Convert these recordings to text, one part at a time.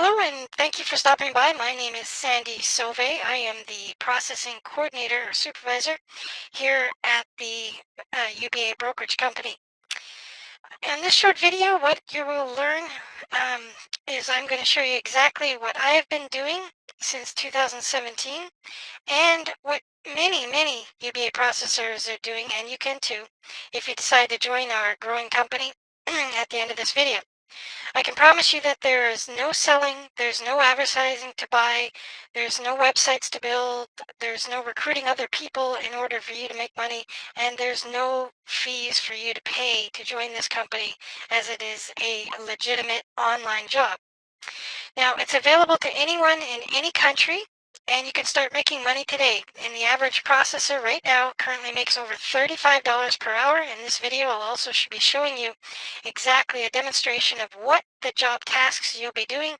Hello, and thank you for stopping by. My name is Sandy Sauve. I am the processing coordinator or supervisor here at the UBA brokerage company. In this short video, what you will learn um, is I'm going to show you exactly what I have been doing since 2017 and what many UBA processors are doing, and you can too if you decide to join our growing company at the end of this video. I can promise you that there is no selling, there's no advertising to buy, there's no websites to build, there's no recruiting other people in order for you to make money, and there's no fees for you to pay to join this company, as it is a legitimate online job. Now, it's available to anyone in any country, and you can start making money today. And the average processor right now currently makes over $35 per hour. In this video, I'll also be showing you exactly a demonstration of what the job tasks you'll be doing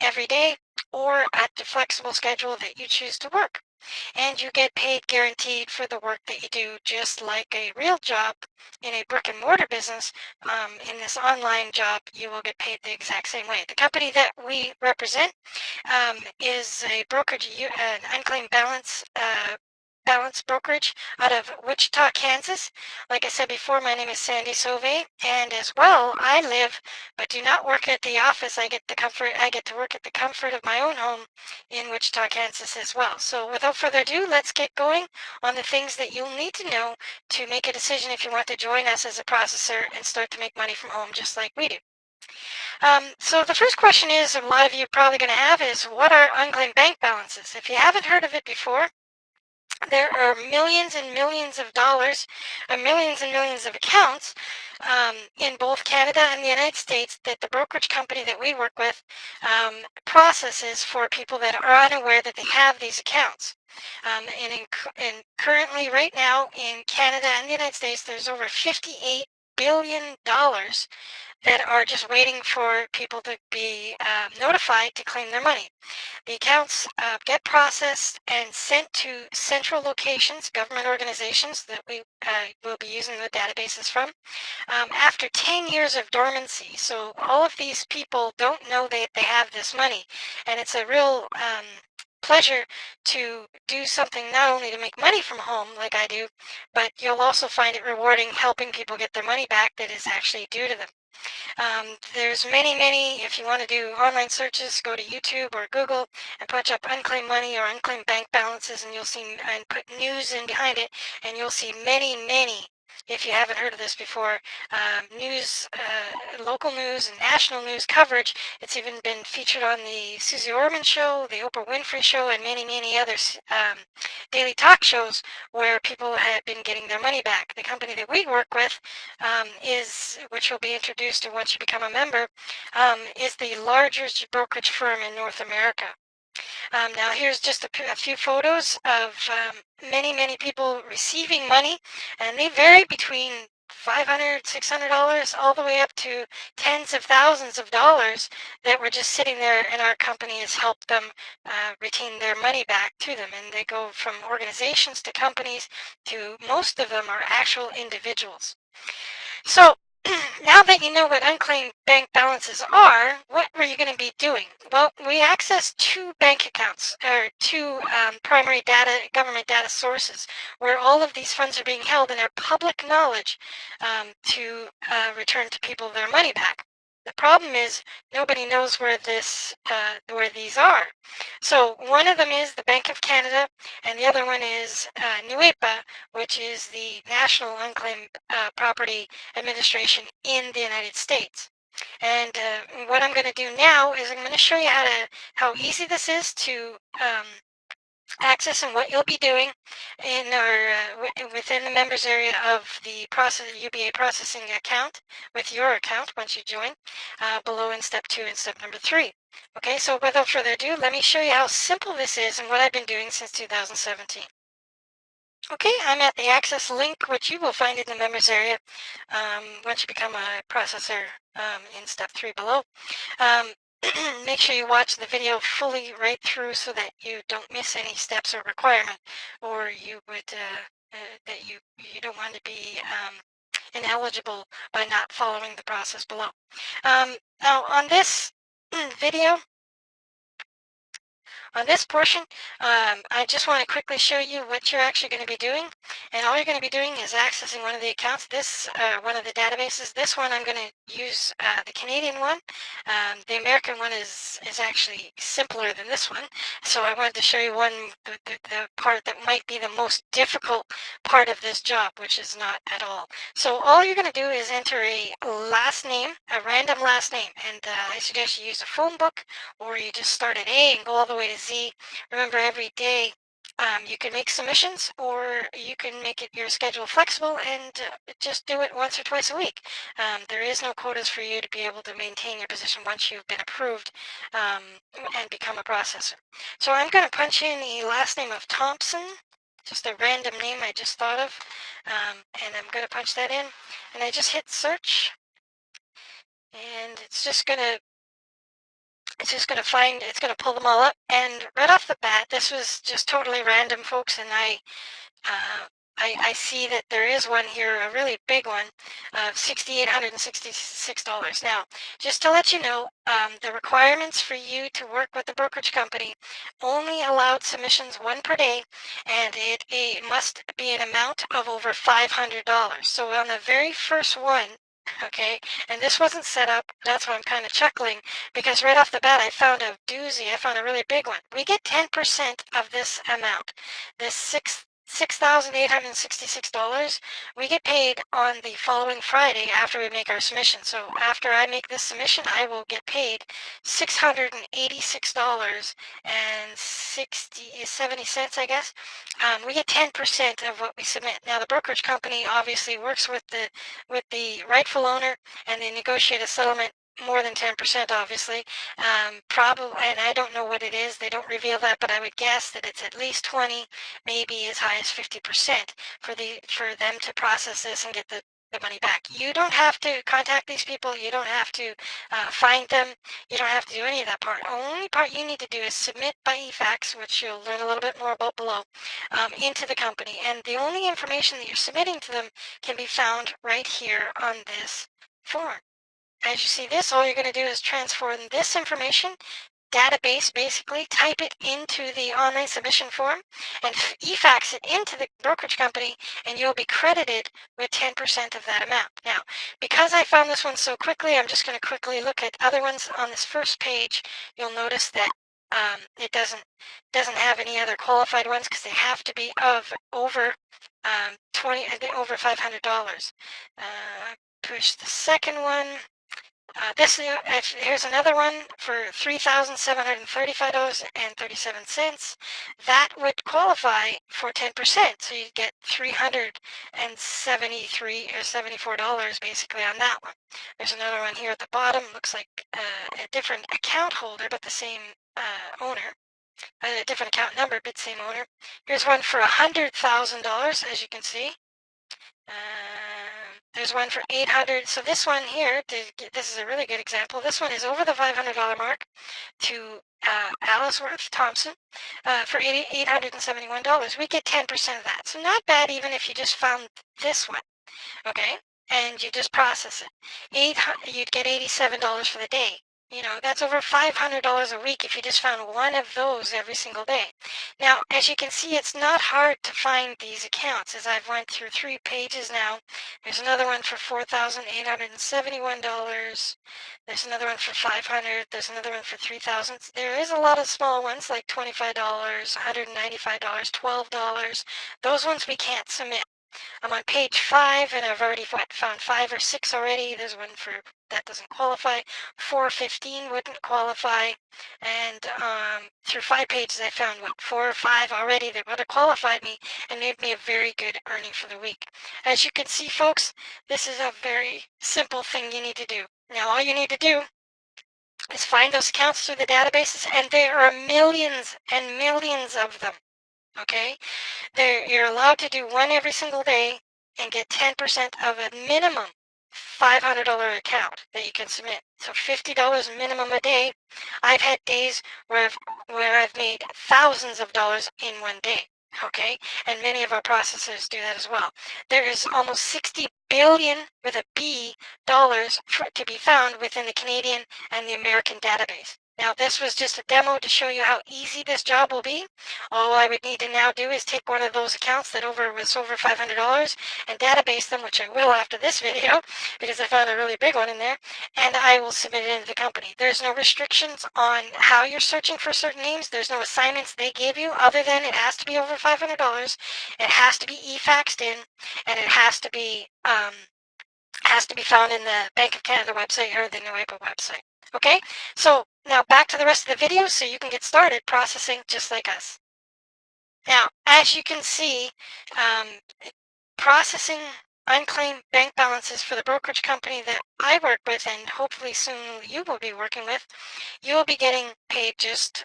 every day or at the flexible schedule that you choose to work. And you get paid guaranteed for the work that you do, just like a real job in a brick and mortar business. In this online job, you will get paid the exact same way. The company that we represent is a brokerage, an unclaimed balance brokerage out of Wichita, Kansas. Like I said before, my name is Sandy Sauve, and as well, I live but do not work at the office. I get to work at the comfort of my own home in Wichita, Kansas as well. So without further ado, let's get going on the things that you'll need to know to make a decision if you want to join us as a processor and start to make money from home just like we do. So the first question is, a lot of you are probably going to have is, what are unclaimed bank balances? If you haven't heard of it before, there are millions and millions of dollars, millions and millions of accounts in both Canada and the United States that the brokerage company that we work with processes for people that are unaware that they have these accounts. And currently, right now, in Canada and the United States, there's over $58 billion that are just waiting for people to be notified to claim their money. The accounts get processed and sent to central locations, government organizations that we will be using the databases from, after 10 years of dormancy. So all of these people don't know that they have this money. And it's a real pleasure to do something not only to make money from home like I do, but you'll also find it rewarding helping people get their money back that is actually due to them. There's many, if you want to do online searches, go to YouTube or Google and punch up unclaimed money or unclaimed bank balances, and you'll see, and put news in behind it, and you'll see many, if you haven't heard of this before, local news and national news coverage. It's even been featured on the Susie Orman Show, the Oprah Winfrey Show, and many other daily talk shows where people have been getting their money back. The company that we work with which will be introduced to once you become a member, is the largest brokerage firm in North America. Now here's just a few photos of many people receiving money, and they vary between $500, $600, all the way up to tens of thousands of dollars that were just sitting there, and our company has helped them retain their money back to them. And they go from organizations to companies to, most of them are actual individuals. So now that you know what unclaimed bank balances are, what are you going to be doing? Well, we access two bank accounts, or two primary government data sources, where all of these funds are being held and are public knowledge to return to people their money back. The problem is nobody knows where these are. So one of them is the Bank of Canada, and the other one is NUEPA, which is the National Unclaimed Property Administration in the United States. And what I'm going to do now is I'm going to show you how easy this is to access and what you'll be doing in within the members area of the UBA processing account with your account once you join, below in step 2 and step number 3. Okay, so without further ado, let me show you how simple this is and what I've been doing since 2017. Okay, I'm at the access link, which you will find in the members area once you become a processor in step 3 below. Make sure you watch the video fully right through so that you don't miss any steps or requirement, or you would that you don't want to be ineligible by not following the process below. Now on this video, On this portion, I just want to quickly show you what you're actually going to be doing. And all you're going to be doing is accessing one of the accounts, one of the databases. This one I'm going to use the Canadian one. The American one is actually simpler than this one. So I wanted to show you the part that might be the most difficult part of this job, which is not at all. So all you're going to do is enter a last name, a random last name. And I suggest you use a phone book, or you just start at A and go all the way to Z. Remember, every day you can make submissions, or you can make it your schedule flexible and just do it once or twice a week. There is no quotas for you to be able to maintain your position once you've been approved and become a processor. So I'm going to punch in the last name of Thompson, just a random name I just thought of, and I'm going to punch that in, and I just hit search, and it's just going to pull them all up. And right off the bat, this was just totally random, folks, and I see that there is one here, a really big one, of $6,866. Now, just to let you know, the requirements for you to work with the brokerage company only allowed submissions one per day, and it must be an amount of over $500. So on the very first one, okay, and this wasn't set up, that's why I'm kind of chuckling, because right off the bat I found a doozy, I found a really big one. We get 10% of this amount, this $6,866, we get paid on the following Friday after we make our submission. So after I make this submission, I will get paid $686.70, I guess. We get 10% of what we submit. Now the brokerage company obviously works with the rightful owner, and they negotiate a settlement more than 10%, obviously. Probably, and I don't know what it is. They don't reveal that, but I would guess that it's at least 20, maybe as high as 50% for them to process this and get the money back. You don't have to contact these people. You don't have to find them. You don't have to do any of that part. Only part you need to do is submit by eFax, which you'll learn a little bit more about below, into the company. And the only information that you're submitting to them can be found right here on this form. As you see this, all you're going to do is transform this information, database basically, type it into the online submission form, and eFax it into the brokerage company, and you'll be credited with 10% of that amount. Now, because I found this one so quickly, I'm just going to quickly look at other ones on this first page. You'll notice that it doesn't have any other qualified ones because they have to be of over over $500. Push the second one. Here's another one for $3,735.37. That would qualify for 10%, so you'd get $373 or $74 basically on that one. There's another one here at the bottom. Looks like a different account holder, but the same owner. A different account number, but same owner. Here's one for $100,000, as you can see. There's one for $800. So this one here, this is a really good example. This one is over the $500 mark to Aliceworth Thompson for $871. We get 10% of that. So not bad, even if you just found this one, okay? And you just process it. You'd get $87 for the day. You know, that's over $500 a week if you just found one of those every single day. Now, as you can see, it's not hard to find these accounts. As I've went through 3 pages now, there's another one for $4,871. There's another one for $500. There's another one for $3,000. There is a lot of small ones like $25, $195, $12. Those ones we can't submit. I'm on page 5, and I've already found 5 or 6 already. There's one for that doesn't qualify. 415 wouldn't qualify, and through 5 pages I found 4 or 5 already that would have qualified me and made me a very good earning for the week. As you can see, folks, this is a very simple thing you need to do. Now all you need to do is find those accounts through the databases, and there are millions and millions of them. Okay, you're allowed to do one every single day and get 10% of a minimum $500 account that you can submit. So $50 minimum a day. I've had days where I've made thousands of dollars in one day. Okay, and many of our processors do that as well. There is almost 60 billion with a B dollars to be found within the Canadian and the American database. Now, this was just a demo to show you how easy this job will be. All I would need to now do is take one of those accounts that was over $500 and database them, which I will after this video, because I found a really big one in there, and I will submit it into the company. There's no restrictions on how you're searching for certain names. There's no assignments they gave you other than it has to be over $500, it has to be e-faxed in, and it has to be found in the Bank of Canada website or the NUEPA website. Okay, so now back to the rest of the video so you can get started processing just like us. Now, as you can see, processing unclaimed bank balances for the brokerage company that I work with, and hopefully soon you will be working with, you will be getting paid just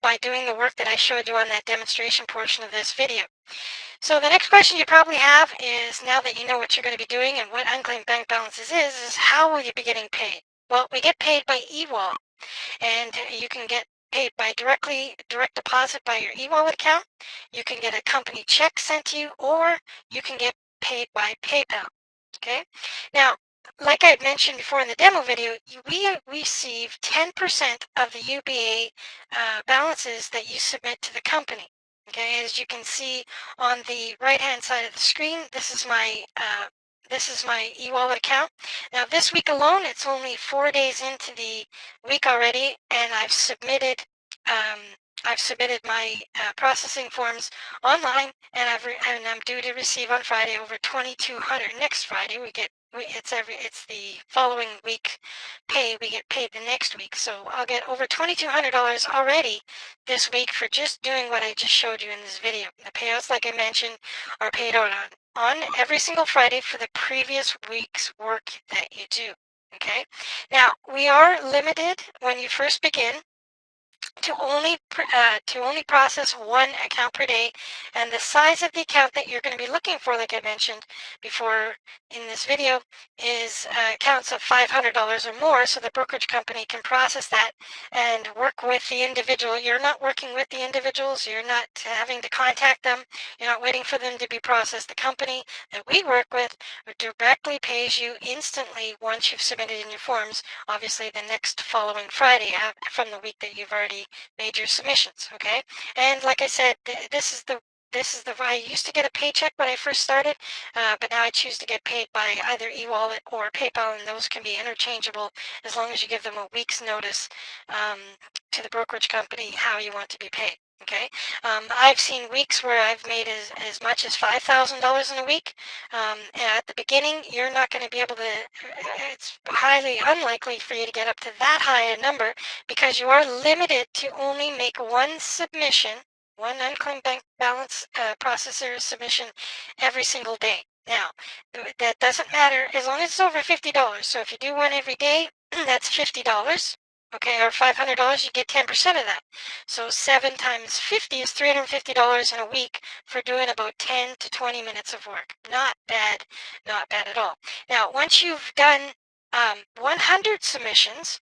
by doing the work that I showed you on that demonstration portion of this video. So the next question you probably have is, now that you know what you're going to be doing and what unclaimed bank balances is how will you be getting paid? Well, we get paid by e-wallet, and you can get paid by direct deposit by your e-wallet account. You can get a company check sent to you, or you can get paid by PayPal. Okay. Now, like I had mentioned before in the demo video, we receive 10% of the UBA balances that you submit to the company. Okay, as you can see on the right-hand side of the screen, this is my e-wallet account. Now, this week alone, it's only 4 days into the week already, and I've submitted my processing forms online, and I'm due to receive on Friday over 2,200. Next Friday, it's the following week pay. We get paid the next week, so I'll get over $2,200 already this week for just doing what I just showed you in this video. The payouts, like I mentioned, are paid out on every single Friday for the previous week's work that you do. Okay. Now, we are limited when you first begin to only process one account per day, and the size of the account that you're going to be looking for, like I mentioned before in this video, is accounts of $500 or more, so the brokerage company can process that and work with the individual. You're not working with the individuals, you're not having to contact them, you're not waiting for them to be processed. The company that we work with directly pays you instantly once you've submitted in your forms, obviously the next following Friday from the week that you've already made your submissions. Okay, and like I said, I used to get a paycheck when I first started, but now I choose to get paid by either e-wallet or PayPal, and those can be interchangeable as long as you give them a week's notice to the brokerage company how you want to be paid. Okay, I've seen weeks where I've made as much as $5,000 in a week. At the beginning, you're not going to be able to, it's highly unlikely for you to get up to that high a number, because you are limited to only make one submission, one unclaimed bank balance processor submission every single day. Now, that doesn't matter as long as it's over $50. So if you do one every day, that's $50. Okay, or $500, you get 10% of that. So 7 times 50 is $350 in a week for doing about 10 to 20 minutes of work. Not bad, not bad at all. Now, once you've done 100 submissions,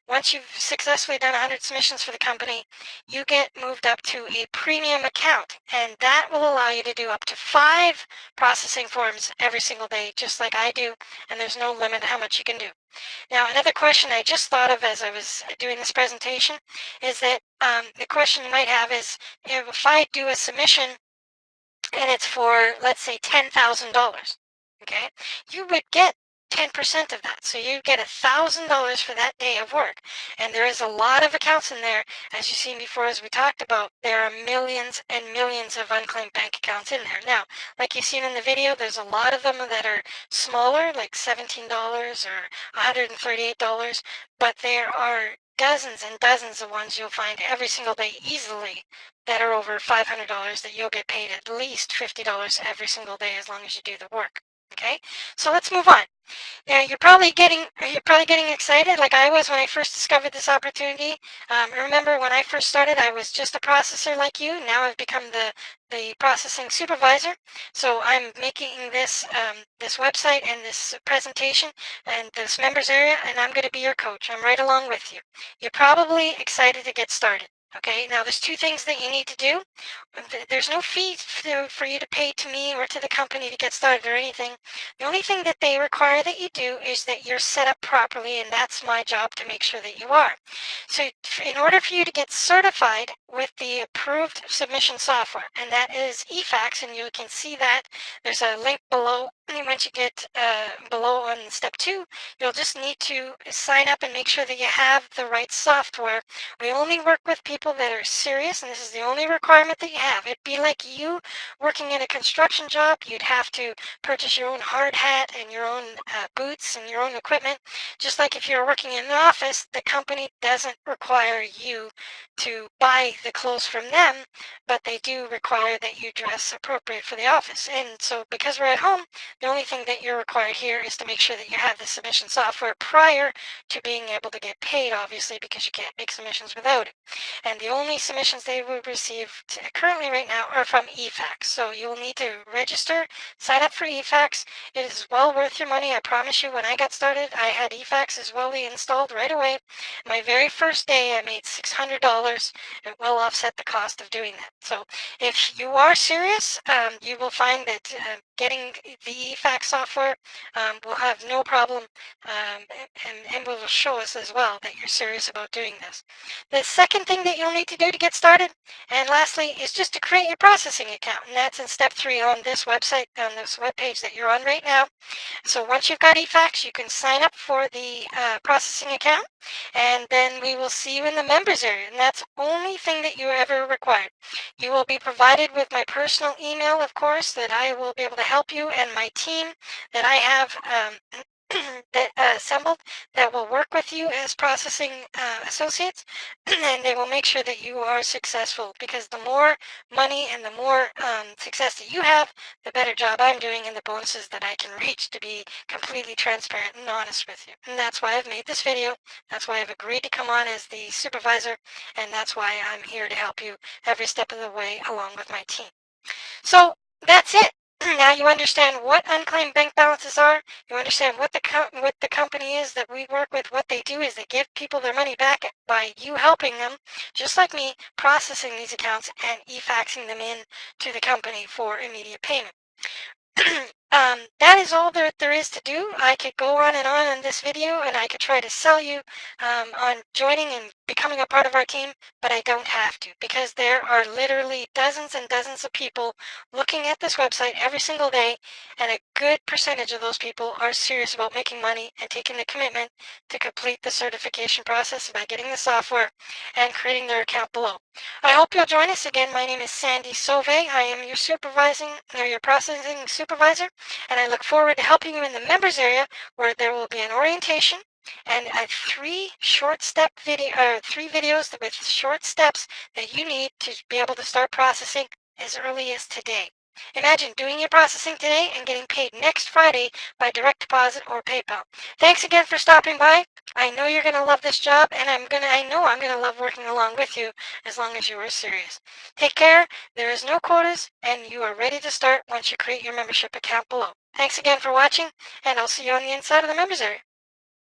once you've successfully done 100 submissions for the company, you get moved up to a premium account, and that will allow you to do up to 5 processing forms every single day, just like I do, and there's no limit how much you can do. Now, another question I just thought of as I was doing this presentation is that the question you might have is, if I do a submission and it's for, let's say, $10,000, okay, you would get 10% of that. So you get $1,000 for that day of work. And there is a lot of accounts in there. As you've seen before, as we talked about, there are millions and millions of unclaimed bank accounts in there. Now, like you've seen in the video, there's a lot of them that are smaller, like $17 or $138, but there are dozens and dozens of ones you'll find every single day easily that are over $500 that you'll get paid at least $50 every single day as long as you do the work. Okay, so let's move on. Now you're probably getting excited like I was when I first discovered this opportunity. Remember when I first started, I was just a processor like you. Now I've become the processing supervisor. So I'm making this this website and this presentation and this members area, and I'm going to be your coach. I'm right along with you. You're probably excited to get started. Okay, now there's two things that you need to do. There's no fee for you to pay to me or to the company to get started or anything. The only thing that they require that you do is that you're set up properly, and that's my job to make sure that you are. So in order for you to get certified with the approved submission software, and that is eFax, and you can see that there's a link below. And once you get below on step 2, you'll just need to sign up and make sure that you have the right software. We only work with people that are serious, and this is the only requirement that you have. It'd be like you working in a construction job. You'd have to purchase your own hard hat and your own boots and your own equipment. Just like if you're working in an office, the company doesn't require you to buy the clothes from them, but they do require that you dress appropriate for the office. And so because we're at home, the only thing that you're required here is to make sure that you have the submission software prior to being able to get paid, obviously, because you can't make submissions without it. And the only submissions they will receive currently right now are from eFax. So you'll need to register, sign up for eFax. It is well worth your money. I promise you, when I got started, I had eFax as well installed right away. My very first day, I made $600. It will offset the cost of doing that. So if you are serious, you will find that getting the eFax software will have no problem, and will show us as well that you're serious about doing this. The second thing that you'll need to do to get started, and lastly, is just to create your processing account. And that's in step 3 on this website, on this webpage that you're on right now. So once you've got eFax, you can sign up for the processing account, and then we will see you in the members area. And that's the only thing that you ever required. You will be provided with my personal email, of course, that I will be able to help you, and my team that I have that assembled that will work with you as processing associates, and they will make sure that you are successful, because the more money and the more success that you have, the better job I'm doing and the bonuses that I can reach, to be completely transparent and honest with you. And that's why I've made this video. That's why I've agreed to come on as the supervisor, and that's why I'm here to help you every step of the way along with my team. So that's it. Now you understand what unclaimed bank balances are. You understand what the company is that we work with. What they do is they give people their money back by you helping them, just like me, processing these accounts and e-faxing them in to the company for immediate payment. That is all there is to do. I could go on in this video, and I could try to sell you on joining and becoming a part of our team, but I don't have to, because there are literally dozens and dozens of people looking at this website every single day, and a good percentage of those people are serious about making money and taking the commitment to complete the certification process by getting the software and creating their account below. I hope you'll join us again. My name is Sandy Sauve. I am your processing supervisor, and I look forward to helping you in the members area, where there will be an orientation and a 3 videos with short steps that you need to be able to start processing as early as today. Imagine doing your processing today and getting paid next Friday by direct deposit or PayPal. Thanks again for stopping by. I know you're going to love this job, and I know I'm going to love working along with you, as long as you are serious. Take care. There is no quotas, and you are ready to start once you create your membership account below. Thanks again for watching, and I'll see you on the inside of the members area.